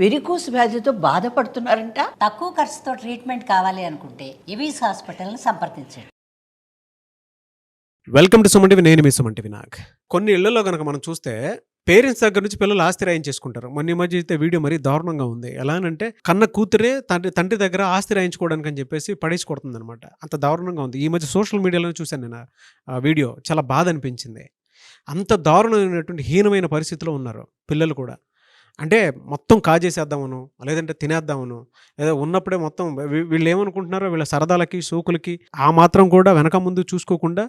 Varicose వ్యాధితో బాధపడుతున్నారంట. తక్కువ ఖర్చుతో ట్రీట్మెంట్ కావాలి అనుకుంటే ఇవీస్ హాస్పిటల్ని సంప్రదించండి. Welcome to Suman TV. నేను మీ సుమన్ టీవీ. కొన్ని ఇళ్లలో కనుక మనం చూస్తే పేరెంట్స్ దగ్గర నుంచి పిల్లలు ఆస్తి రాయించేసుకుంటారు. మొన్న ఈ మధ్య అయితే వీడియో మరీ దారుణంగా ఉంది. ఎలా అంటే కన్న కూతురే తండ్రి దగ్గర ఆస్తి రాయించుకోవడానికి అని చెప్పేసి పడేసి కొడుతుంది అనమాట. అంత దారుణంగా ఉంది. ఈ మధ్య సోషల్ మీడియాలో చూశాను నేను ఆ వీడియో. చాలా బాధ అనిపించింది. అంత దారుణమైనటువంటి హీనమైన పరిస్థితిలో ఉన్నారు పిల్లలు కూడా. అంటే మొత్తం కాజేసేద్దామను, లేదంటే తినేద్దామను, లేదా ఉన్నప్పుడే మొత్తం వీళ్ళు ఏమనుకుంటున్నారో వీళ్ళ సరదాలకి సోకులకి ఆ మాత్రం కూడా వెనక ముందు చూసుకోకుండా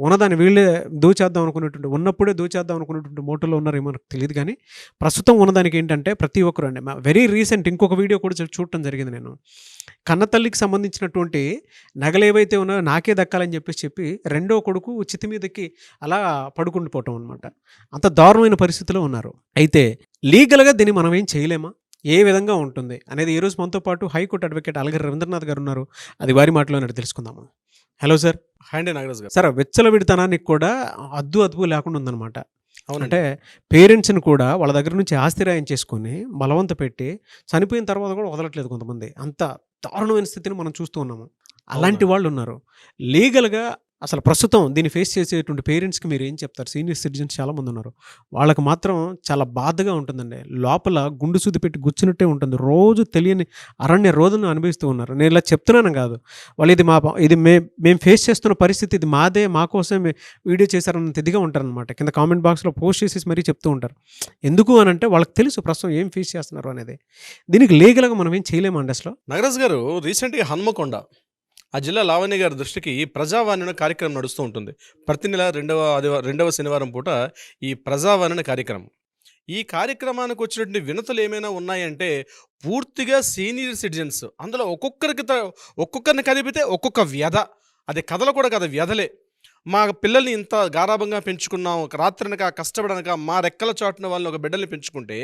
ఉన్నదాన్ని వీళ్ళే దోచేద్దాం అనుకునేటువంటి, ఉన్నప్పుడే దోచేద్దాం అనుకునేటువంటి మోటోలో ఉన్నారేమో నాకు తెలియదు. కానీ ప్రస్తుతం ఉన్నదానికి ఏంటంటే ప్రతి ఒక్కరు అండి, వెరీ రీసెంట్ ఇంకొక వీడియో కూడా చూడటం జరిగింది. నేను కన్నతల్లికి సంబంధించినటువంటి నగలు ఏవైతే ఉన్నాయో నాకే దక్కాలని చెప్పి రెండో కొడుకు చితి మీదకి అలా పడుకుండిపోవటం అనమాట. అంత దారుణమైన పరిస్థితిలో ఉన్నారు. అయితే లీగల్గా దీన్ని మనం ఏం చేయలేమా, ఏ విధంగా ఉంటుంది అనేది ఈరోజు మనతో పాటు హైకోర్టు అడ్వకేట్ అలగరి రవీంద్రనాథ్ గారు ఉన్నారు. అది వారి మాటలోనే తెలుసుకుందాము. Hello sir. హ్యాండే నాగరాజ్ గారు. సార్, విచ్చలవిడితనానికి కూడా అదుపు లేకుండా ఉందన్నమాట. అంటే పేరెంట్స్ని కూడా వాళ్ళ దగ్గర నుంచి ఆస్తి రాయించేసుకొని బలవంత పెట్టి చనిపోయిన తర్వాత కూడా వదలట్లేదు కొంతమంది. అంత దారుణమైన స్థితిని మనం చూస్తూ ఉన్నాము. అలాంటి వాళ్ళు ఉన్నారు. లీగల్గా అసలు ప్రస్తుతం దీన్ని ఫేస్ చేసేటువంటి పేరెంట్స్కి మీరు ఏం చెప్తారు? సీనియర్ సిటిజన్స్ చాలామంది ఉన్నారు. వాళ్ళకి మాత్రం చాలా బాధగా ఉంటుందండి. లోపల గుండు సూది పెట్టి గుచ్చినట్టే ఉంటుంది. రోజు తెలియని అరణ్య రోజును అనుభవిస్తూ ఉన్నారు. నేను ఇలా చెప్తున్నాను కాదు, వాళ్ళు ఇది మేము ఫేస్ చేస్తున్న పరిస్థితి, ఇది మాదే, మా కోసమే వీడియో చేశారన్నంత ఇదిగా ఉంటారనమాట. కింద కామెంట్ బాక్స్లో పోస్ట్ చేసేసి మరీ చెప్తూ ఉంటారు. ఎందుకు అని అంటే వాళ్ళకి తెలుసు ప్రస్తుతం ఏం ఫేస్ చేస్తున్నారు అనేది. దీనికి లీగల్గా మనం ఏం చేయలేమండి అసలు. నాగరాజ్ గారు, రీసెంట్గా హన్మకొండ ఆ జిల్లా లావణ్య గారి దృష్టికి ప్రజావాణి కార్యక్రమం నడుస్తూ ఉంటుంది. ప్రతి నెల రెండవ శనివారం పూట ఈ ప్రజావాణి కార్యక్రమం. ఈ కార్యక్రమానికి వచ్చినటువంటి వినతులు ఏమైనా ఉన్నాయంటే పూర్తిగా సీనియర్ సిటిజన్స్, అందులో ఒక్కొక్కరిని కదిపితే ఒక్కొక్క వ్యధ. అది కథలు కూడా కదా, వ్యధలే. మా పిల్లల్ని ఇంత గారాభంగా పెంచుకున్నాం, రాత్రనక కష్టపడనక మా రెక్కల చాటున వాళ్ళని ఒక బిడ్డల్ని పెంచుకుంటే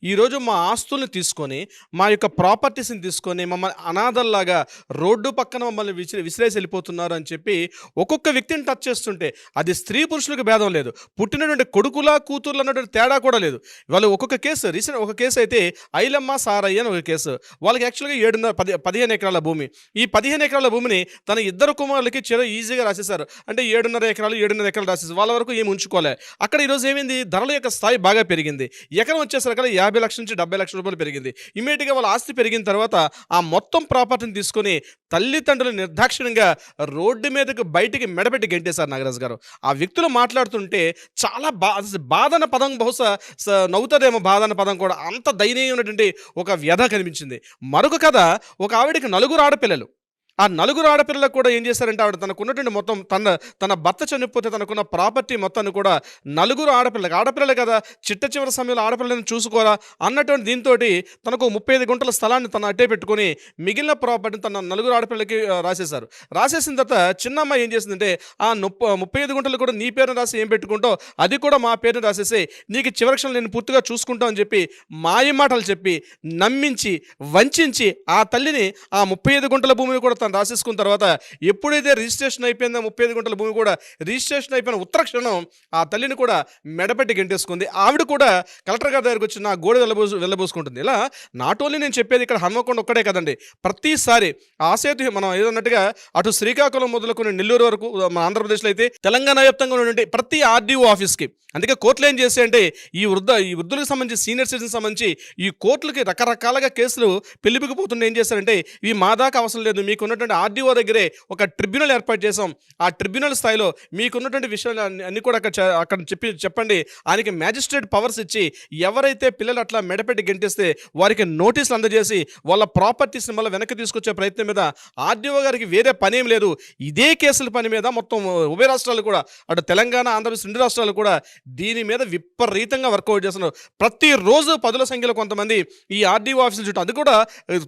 ఈరోజు మా ఆస్తుల్ని తీసుకొని, మా యొక్క ప్రాపర్టీస్ని తీసుకొని మమ్మల్ని అనాథల్లాగా రోడ్డు పక్కన మమ్మల్ని విసిరేసి వెళ్ళిపోతున్నారు అని చెప్పి ఒక్కొక్క వ్యక్తిని టచ్ చేస్తుంటే అది స్త్రీ పురుషులకు భేదం లేదు, పుట్టినటువంటి కొడుకులా కూతుర్లు అన్నటువంటి తేడా కూడా లేదు. వాళ్ళు ఒక్కొక్క కేసు, రీసెంట్ ఒక కేసు అయితే ఐలమ్మ సారయ్య అని ఒక కేసు. వాళ్ళకి యాక్చువల్గా 15 ఎకరాల భూమి. ఈ 15 ఎకరాల భూమిని తన ఇద్దరు కుమారులకి ఈజీగా రాసేశారు. అంటే 7.5 ఎకరాలు రాసేసి వాళ్ళ వరకు ఏమి ఉంచుకోలే. అక్కడ ఈరోజు ఏమైంది, ధరల యొక్క స్థాయి బాగా పెరిగింది. ఎకరం వచ్చేసరికి 50 లక్షల నుంచి 70 లక్షల రూపాయలు పెరిగింది. ఇమీడియట్గా వాళ్ళ ఆస్తి పెరిగిన తర్వాత ఆ మొత్తం ప్రాపర్టీని తీసుకొని తల్లిదండ్రులు నిర్దాక్షిణ్యంగా రోడ్డు మీదకు బయటికి మెడపెట్టి గెంటేశారు. నాగరాజు గారు, ఆ వ్యక్తులు మాట్లాడుతుంటే చాలా బాధన పదం, బహుశా నవ్వుతుందేమో బాధన పదం కూడా, అంత దయనీయమైనటువంటి ఒక వ్యధ కనిపించింది. మరొక కథ, ఒక ఆవిడకి 4 ఆడపిల్లలు. ఆ 4 ఆడపిల్లలకు కూడా ఏం చేశారంటే ఆవిడ తనకున్నటువంటి మొత్తం తన భర్త చనిపోతే తనకున్న ప్రాపర్టీ మొత్తాన్ని కూడా 4 ఆడపిల్లలు కదా, చివరి సమయంలో ఆడపిల్లని చూసుకోరా అన్నటువంటి దీంతో తనకు 35 గుంటల స్థలాన్ని తను అట్టే పెట్టుకొని మిగిలిన ప్రాపర్టీని తన 4 ఆడపిల్లలకి రాసేశారు. రాసేసిన తర్వాత చిన్నమ్మ ఏం చేసిందంటే ఆ 35 గుంటలు కూడా నీ పేరుని రాసి ఏం పెట్టుకుంటావు, అది కూడా మా పేరుని రాసేసి నీకు చివరి క్షణం నేను పూర్తిగా చూసుకుంటాం అని చెప్పి మాయ మాటలు చెప్పి నమ్మించి వంచి ఆ తల్లిని ఆ 35 గుంటల భూమిని కూడా తను రాసేసుకున్న తర్వాత ఎప్పుడైతే రిజిస్ట్రేషన్ అయిపోయిందో 35 గుంటల భూమి కూడా రిజిస్ట్రేషన్ అయిపోయిన ఉత్తర క్షణం ఆ తల్లిని కూడా మెడపెట్టి గెంటేసుకుంది. ఆవిడ కూడా కలెక్టర్ గారి దగ్గరికి వచ్చి నా గోడ వెళ్ళబోసుకుంటుంది. ఇలా నాట్ ఓన్లీ నేను చెప్పేది ఇక్కడ హన్మకొండ ఒక్కడే కదండి, ప్రతిసారి ఆసేతు మనం ఏదన్నట్టుగా అటు శ్రీకాకుళం మొదలుకొని నెల్లూరు వరకు మన ఆంధ్రప్రదేశ్లో అయితే తెలంగాణ వ్యాప్తంగా ఉన్నటువంటి ప్రతి ఆర్డీఓ ఆఫీస్కి, అందుకే కోర్టులు ఏం చేస్తాయంటే ఈ వృద్ధులకు సంబంధించి సీనియర్ సిటిజన్ సంబంధించి ఈ కోర్టులకి రకరకాలుగా కేసులు పెళ్లిపికిపోతుంటే ఏం చేస్తారంటే ఇవి మా దాకా అవసరం లేదు, మీకు ఉన్నటువంటి ఆర్డీఓ దగ్గరే ఒక ట్రిబ్యునల్ ఏర్పాటు చేసాం, ఆ ట్రిబ్యునల్ స్థాయిలో మీకున్నటువంటి విషయాలు అన్ని కూడా అక్కడ చెప్పండి. ఆయనకి మ్యాజిస్ట్రేట్ పవర్స్ ఇచ్చి ఎవరైతే పిల్లలు అట్లా మెడపెట్టి గెంటేస్తే వారికి నోటీసులు అందజేసి వాళ్ళ ప్రాపర్టీస్ని మళ్ళీ వెనక్కి తీసుకొచ్చే ప్రయత్నం మీద ఆర్డీఓ గారికి వేరే పని ఏం లేదు. ఇదే కేసుల పని మీద మొత్తం ఉభయ రాష్ట్రాలు కూడా, అటు తెలంగాణ ఆంధ్రప్రదేశ్ 2 రాష్ట్రాలు కూడా దీని మీద విపరీతంగా వర్కౌట్ చేస్తున్నారు. ప్రతిరోజు 10ల సంఖ్యలో కొంతమంది ఈ ఆర్డీఓ ఆఫీసులు చుట్టూ, అది కూడా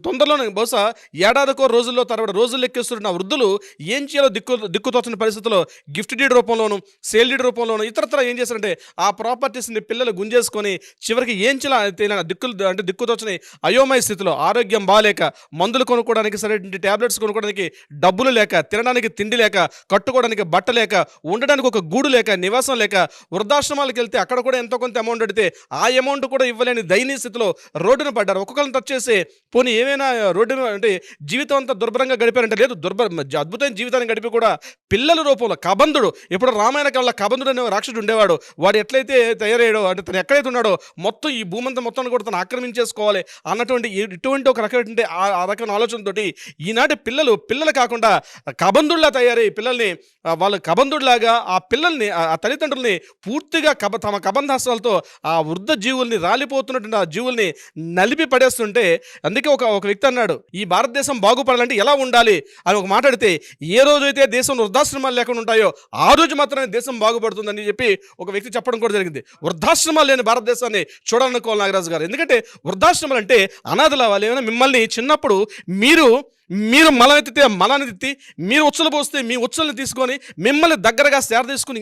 తొందరలోనే బహుశా ఏడాదికో రోజుల్లో తరబడి రోజులు లెక్కేస్తున్న వృద్ధులు ఏం చేయాలో దిక్కుతోచని పరిస్థితుల్లో గిఫ్ట్ డీడ్ రూపంలోను, సేల్ డీడ్ రూపంలోను ఇతరత్ర ఏం చేస్తారంటే ఆ ప్రాపర్టీస్ని పిల్లలు గుంజేసుకొని చివరికి ఏం చేయాలో దిక్కుతోచని అయోమయ స్థితిలో, ఆరోగ్యం బాగాలేక, మందులు కొనుక్కోవడానికి సరైన ట్యాబ్లెట్స్ కొనుక్కోవడానికి డబ్బులు లేక, తినడానికి తిండి లేక, కట్టుకోవడానికి బట్ట లేక, ఉండడానికి ఒక గూడు లేక, నివాసం లేక, వృద్ధాశ్రమాలకు వెళ్తే అక్కడ కూడా ఎంతో కొంత అమౌంట్ అడితే ఆ అమౌంట్ కూడా ఇవ్వలేని దయనీయ స్థితిలో రోడ్డున పడ్డారు. ఒక్కొక్కరిని టచ్ చేసి పోనీ ఏమైనా రోడ్డు అంటే జీవితం అంతా దుర్భరంగా గడిపారంటే లేదు, అద్భుతమైన జీవితాన్ని గడిపి కూడా పిల్లల రూపంలో కబంధుడు, ఇప్పుడు రామాయణ కాలంలో కబంధుడు అనే రాక్షసుడు ఉండేవాడు. వాడు ఎట్లయితే తయారయ్యాడో అంటే తను ఎక్కడైతే ఉన్నాడో మొత్తం ఈ భూమంతా మొత్తాన్ని కూడా తను ఆక్రమించేసుకోవాలి అన్నటువంటి ఇటువంటి ఒక రకమైన ఆ రకమైన ఆలోచనతోటి ఈనాటి పిల్లలు కాకుండా కబంధుడిలా తయారై పిల్లల్ని వాళ్ళు కబంధుడిలాగా ఆ పిల్లల్ని ఆ తల్లిదండ్రుల్ని పూర్తిగా తమ కబంధాస్తాలతో ఆ వృద్ధ జీవుల్ని, రాలిపోతున్నటువంటి ఆ జీవుల్ని నలిపి పడేస్తుంటే, అందుకే ఒక వ్యక్తి అన్నాడు, ఈ భారతదేశం బాగుపడాలంటే ఎలా ఉండాలి అని ఒక మాట్లాడితే, ఏ రోజైతే దేశంలో వృద్ధాశ్రమాలు లేకుండా ఉంటాయో ఆ రోజు మాత్రమే దేశం బాగుపడుతుందని చెప్పి ఒక వ్యక్తి చెప్పడం కూడా జరిగింది. వృద్ధాశ్రమాలు లేని భారతదేశాన్ని చూడాలనుకోవాలి నాగరాజు గారు. ఎందుకంటే వృద్ధాశ్రమాలు అంటే అనాథలు అవ్వాలి. ఏమైనా మిమ్మల్ని చిన్నప్పుడు మీరు మలనెత్తితే మలాన్ని తిత్తి, మీరు ఉచ్చలు పోస్తే మీ ఉచ్చల్ని తీసుకొని మిమ్మల్ని దగ్గరగా సేర తీసుకుని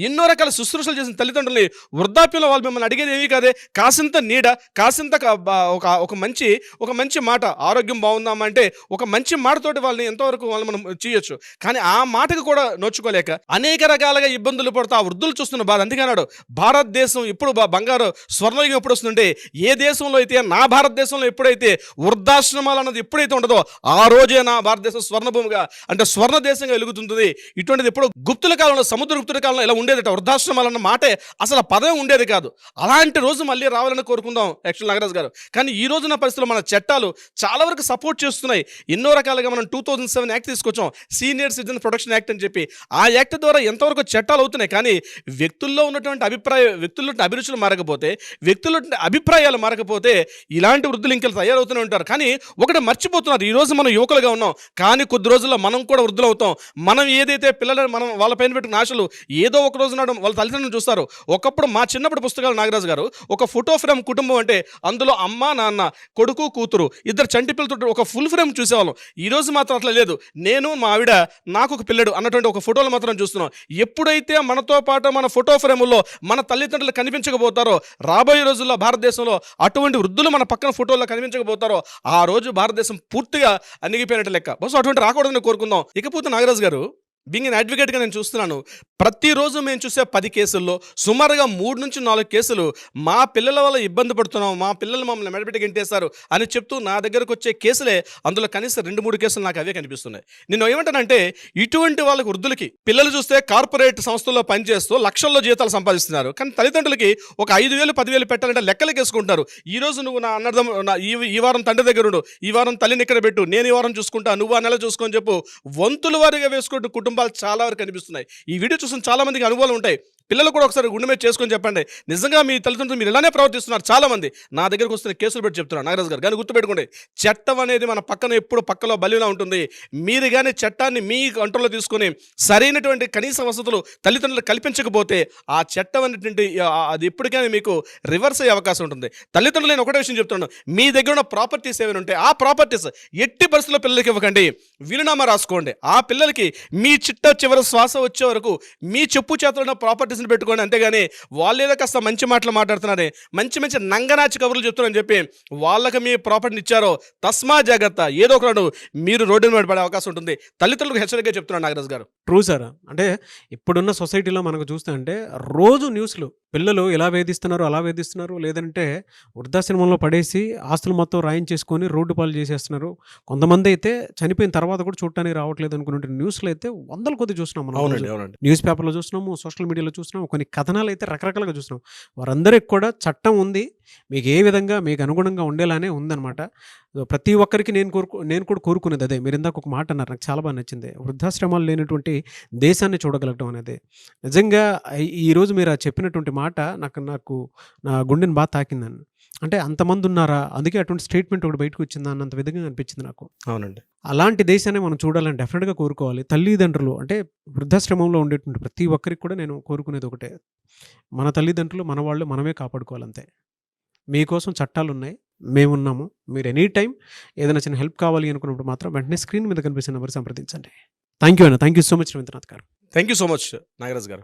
ఎన్నో రకాల శుశ్రూషలు చేసిన తల్లిదండ్రుల్ని వృద్ధాప్యంలో వాళ్ళు మిమ్మల్ని అడిగేది ఏమీ కాదే, కాసింత నీడ, కాసింత ఒక మంచి మాట, ఆరోగ్యం బాగుందామా అంటే ఒక మంచి మాటతోటి వాళ్ళని ఎంతవరకు వాళ్ళు మనం చేయొచ్చు. కానీ ఆ మాటకు కూడా నోచుకోలేక అనేక రకాలుగా ఇబ్బందులు పడుతూ ఆ వృద్ధులు చూస్తున్న బాధ. అందుకన్నాడు భారతదేశం ఇప్పుడు బంగారు స్వర్ణయుగం ఎప్పుడు వస్తుందంటే, ఏ దేశంలో అయితే, నా భారతదేశంలో ఎప్పుడైతే వృద్ధాశ్రమాలు అన్నది ఎప్పుడైతే ఉండదో ఆ రోజే నా భారతదేశం స్వర్ణభూమిగా అంటే స్వర్ణ దేశంగా వెలుగుతుంటుంది. ఇటువంటిది ఎప్పుడు గుప్తుల కాలంలో, సముద్రగుప్తుల కాలంలో ఇలా ఉండేదట. వృద్ధాశ్రమాలన్న మాటే అసలు పదవి ఉండేది కాదు. అలాంటి రోజు మళ్ళీ రావాలని కోరుకుందాం యాక్చువల్ నాగరాజు గారు. కానీ ఈ రోజున పరిస్థితుల్లో మన చట్టాలు చాలా వరకు సపోర్ట్ చేస్తున్నాయి. ఎన్నో రకాలుగా మనం 2007 యాక్ట్ తీసుకొచ్చాం, సీనియర్ సిటిజన్ ప్రొటెక్షన్ యాక్ట్ అని చెప్పి. ఆ యాక్ట్ ద్వారా ఎంతవరకు చట్టాలు అవుతున్నాయి. కానీ వ్యక్తుల్లో ఉన్నటువంటి వ్యక్తుల్లో అభిరుచులు మారకపోతే, వ్యక్తుల్లో అభిప్రాయాలు మారకపోతే ఇలాంటి వృద్ధులు ఇంకా తయారవుతూనే ఉంటారు. కానీ ఒకటి మర్చిపోతున్నారు, ఈరోజు మనం యువకులుగా ఉన్నాం, కానీ కొద్ది రోజుల్లో మనం కూడా వృద్ధులు అవుతాం. మనం ఏదైతే పిల్లలను మనం వాళ్ళ పైన పెట్టుకున్న ఆశలు ఏదో ఒక రోజు నాడు వాళ్ళ తల్లిదండ్రులు చూస్తారు. ఒకప్పుడు మా చిన్నప్పుడు పుస్తకాలు నాగరాజు గారు, ఒక ఫోటో ఫ్రేమ్ కుటుంబం అంటే అందులో అమ్మ, నాన్న, కొడుకు, కూతురు, ఇద్దరు చంటి పిల్లలతో ఒక ఫుల్ ఫ్రేమ్ చూసేవాళ్ళం. ఈరోజు మాత్రం అట్లా లేదు. నేను, మా ఆవిడ, నాకు ఒక పిల్లడు అన్నటువంటి ఒక ఫోటోలు మాత్రం చూస్తున్నాం. ఎప్పుడైతే మనతో పాటు మన ఫోటో ఫ్రేముల్లో మన తల్లిదండ్రులు కనిపించకపోతారో, రాబోయే రోజుల్లో భారతదేశంలో అటువంటి వృద్ధులు మన పక్కన ఫోటోల్లో కనిపించకపోతారో ఆ రోజు భారతదేశం పూర్తిగా అణిగిపోయినట్టు లెక్క. బస్ అటువంటి రాకూడదని కోరుకుందాం. ఇకపోతే నాగరాజు గారు, బీయింగ్ ఎన్ అడ్వకేట్గా నేను చూస్తున్నాను, ప్రతిరోజు మేము చూసే 10 కేసుల్లో సుమారుగా 3 నుంచి 4 కేసులు మా పిల్లల వల్ల ఇబ్బంది పడుతున్నాం, మా పిల్లలు మమ్మల్ని మెడపెట్టి గెంటేశారు అని చెప్తూ నా దగ్గరకు వచ్చే కేసులే, అందులో కనీసం 2-3 కేసులు నాకు అవే కనిపిస్తున్నాయి. నేను ఏమంటానంటే, ఇటువంటి వాళ్ళకి వృద్ధులకి పిల్లలు చూస్తే కార్పొరేట్ సంస్థల్లో పనిచేస్తూ లక్షల్లో జీతాలు సంపాదిస్తున్నారు. కానీ తల్లిదండ్రులకి ఒక 5,000, 10,000 పెట్టాలంటే లెక్కలకి వేసుకుంటారు. ఈ రోజు నువ్వు నా అన్నర్థం ఈ వారం తండ్రి దగ్గర ఉండు, ఈ వారం తల్లిని ఇక్కడ పెట్టు, నేను ఈ వారం చూసుకుంటా, నువ్వు ఆ నెల చూసుకొని చెప్పు, వంతుల వారిగా వేసుకుంటూ కుటుంబాలు చాలా వరకు కనిపిస్తున్నాయి. ఈ వీడియో చూసిన చాలా మందికి అనుభవాలు ఉంటాయి. పిల్లలు కూడా ఒకసారి గుండె మీద చేసుకొని చెప్పండి, నిజంగా మీ తల్లిదండ్రులు మీరు ఇలానే ప్రవర్తిస్తున్నారు. చాలా మంది నా దగ్గరకు వస్తున్న కేసులు పెట్టి చెప్తున్నారు నాగరాజు గారు. కానీ గుర్తుపెట్టుకోండి, చట్టం అనేది మన పక్కన ఎప్పుడు పక్కలో బలిలా ఉంటుంది. మీరు కానీ చట్టాన్ని మీ కంట్రోల్లో తీసుకొని సరైనటువంటి కనీస వసతులు తల్లిదండ్రులు కల్పించకపోతే ఆ చట్టం అనేటువంటి అది ఎప్పటికైనా మీకు రివర్స్ అయ్యే అవకాశం ఉంటుంది. తల్లిదండ్రులు నేను ఒకటే విషయం చెప్తున్నాను, మీ దగ్గర ఉన్న ప్రాపర్టీస్ ఏమైనా ఉంటే ఆ ప్రాపర్టీస్ ఎట్టి పరిస్థితుల్లో పిల్లలకి ఇవ్వకండి, వీలునామా రాసుకోండి. ఆ పిల్లలకి మీ చివరి శ్వాస వచ్చే వరకు మీ చెప్పు చేతున్న ప్రాపర్టీస్ని పెట్టుకోండి. అంతేగాని వాళ్ళేదో కాస్త మంచి మాటలు మాట్లాడుతున్నారే, మంచి నంగనాచి కబుర్లు చెప్తున్నారని చెప్పి వాళ్ళకి మీ ప్రాపర్టీని ఇచ్చారో తస్మా జాగ్రత్త, ఏదో ఒకనాడు మీరు రోడ్డు మీద పడే అవకాశం ఉంటుంది. తల్లిదండ్రులకు హెచ్చరికగా చెప్తున్నాను నాగరాజు గారు. True sir. అంటే ఇప్పుడున్న సొసైటీలో మనకు చూస్తే అంటే రోజు న్యూస్లు పిల్లలు ఇలా వేధిస్తున్నారు, అలా వేధిస్తున్నారు, లేదంటే వృద్ధాశ్రమంలో పడేసి ఆస్తులు మొత్తం రాయించేసుకొని రోడ్డు పాలు చేసేస్తున్నారు. కొంతమంది అయితే చనిపోయిన తర్వాత కూడా చూడటానికి రావట్లేదు అనుకునే న్యూస్లు అయితే వందల కొద్ది చూస్తున్నాం మనం. అవునండి. న్యూస్ పేపర్లో చూస్తున్నాము, సోషల్ మీడియాలో చూస్తున్నాము, కొన్ని కథనాలు అయితే రకరకాలుగా చూస్తున్నాం. వారందరికి కూడా చట్టం ఉంది, మీకు ఏ విధంగా మీకు అనుగుణంగా ఉండేలానే ఉందన్నమాట. ప్రతి ఒక్కరికి నేను కూడా కోరుకునేది అదే. మీరు ఇందాక ఒక మాట అన్నారు, నాకు చాలా బాగా నచ్చింది, వృద్ధాశ్రమాలు లేనటువంటి దేశాన్ని చూడగలగడం అనేది. నిజంగా ఈరోజు మీరు చెప్పినటువంటి మాట నాకు నా గుండెని బాగా తాకిందని. అంటే అంతమంది ఉన్నారా, అందుకే అటువంటి స్టేట్మెంట్ ఒకటి బయటకు వచ్చిందా అన్నంత విధంగా అనిపించింది నాకు. అవునండి. అలాంటి దేశాన్ని మనం చూడాలని డెఫినెట్గా కోరుకోవాలి. తల్లిదండ్రులు అంటే వృద్ధాశ్రమంలో ఉండేటువంటి ప్రతి ఒక్కరికి కూడా నేను కోరుకునేది ఒకటే, మన తల్లిదండ్రులు మన వాళ్ళు మనమే కాపాడుకోవాలంతే. మీకోసం చట్టాలు ఉన్నాయి, మేమున్నాము. మీరు ఎనీ టైం ఏదైనా చిన్న హెల్ప్ కావాలి అనుకున్నప్పుడు మాత్రం వెంటనే స్క్రీన్ మీద కనిపిస్తున్న నెంబర్ సంప్రదించండి. థ్యాంక్ యూ అన్న. Thank you so much Ravindranath గారు. Thank you so much Nagaraj గారు.